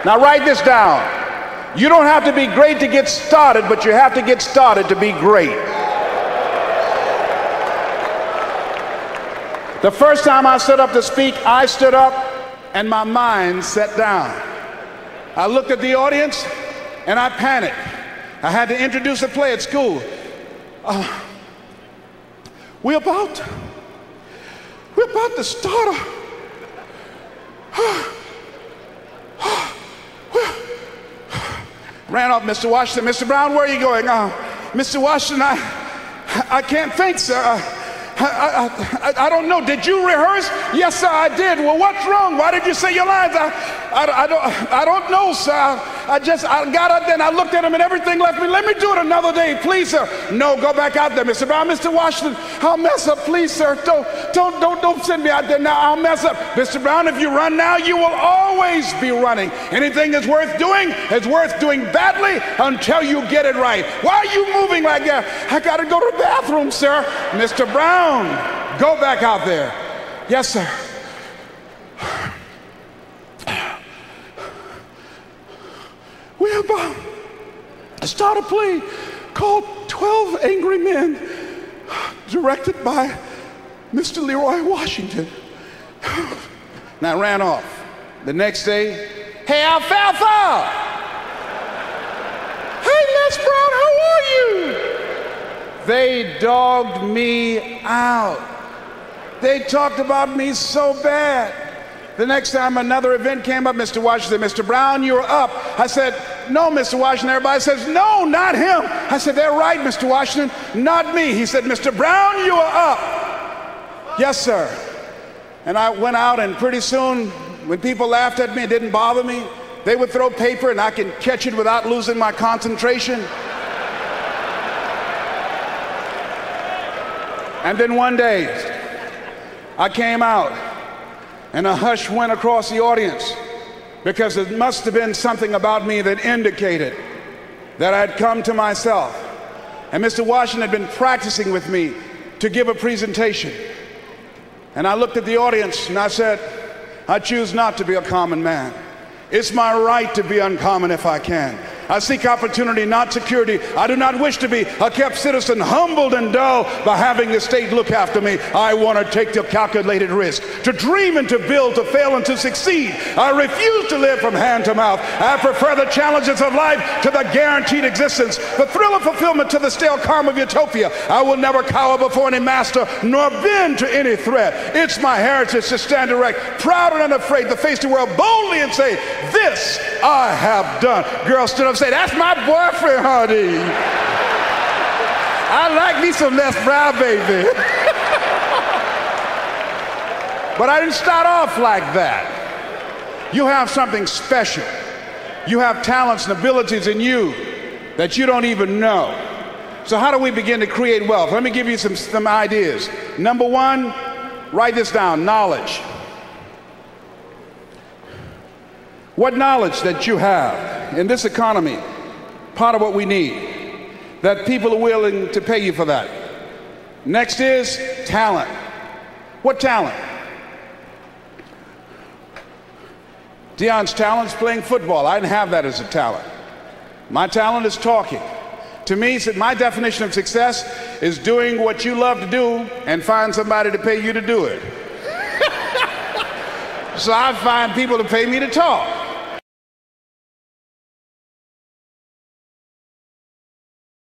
Now write this down. You don't have to be great to get started, but you have to get started to be great. The first time I stood up to speak, I stood up and my mind sat down. I looked at the audience and I panicked. I had to introduce a play at school. We're about to start ran off, Mr. Washington. Mr. Brown, where are you going? Mr. Washington, I can't think, sir. I don't know. Did you rehearse? Yes, sir, I did. Well, what's wrong? Why did you say your lines? I don't know, sir. I got up there and I looked at him and everything left me. Let me do it another day, please, sir. No, go back out there, Mr. Brown. Mr. Washington, I'll mess up, please, sir. Don't send me out there now. I'll mess up. Mr. Brown, if you run now, you will always be running. Anything that's worth doing is worth doing badly until you get it right. Why are you moving like that? I got to go to the bathroom, sir. Mr. Brown, go back out there. Yes, sir. We're about to start a play called 12 Angry Men, directed by Mr. Leroy Washington. And I ran off. The next day, hey, Alfalfa! Hey, Les Brown, how are you? They dogged me out. They talked about me so bad. The next time another event came up, Mr. Washington, Mr. Brown, you're up. I said, no, Mr. Washington. Everybody says, no, not him. I said, they're right, Mr. Washington, not me. He said, Mr. Brown, you are up. Yes, sir. And I went out, and pretty soon, when people laughed at me, it didn't bother me. They would throw paper, and I could catch it without losing my concentration. And then one day, I came out, and a hush went across the audience because it must have been something about me that indicated that I had come to myself. And Mr. Washington had been practicing with me to give a presentation. And I looked at the audience and I said, I choose not to be a common man. It's my right to be uncommon if I can. I seek opportunity, not security. I do not wish to be a kept citizen, humbled and dull by having the state look after me. I want to take the calculated risk, to dream and to build, to fail and to succeed. I refuse to live from hand to mouth. I prefer the challenges of life to the guaranteed existence, the thrill of fulfillment to the stale calm of utopia. I will never cower before any master, nor bend to any threat. It's my heritage to stand erect, proud and unafraid, to face the world boldly and say, this I have done. Girls stood up and say, that's my boyfriend, honey. I like me some Les Brown, baby. But I didn't start off like that. You have something special. You have talents and abilities in you that you don't even know. So how do we begin to create wealth? Let me give you some ideas. Number one, write this down, knowledge. What knowledge that you have in this economy, part of what we need, that people are willing to pay you for that. Next is talent. What talent? Dion's talent is playing football. I didn't have that as a talent. My talent is talking. To me, my definition of success is doing what you love to do and find somebody to pay you to do it. So I find people to pay me to talk.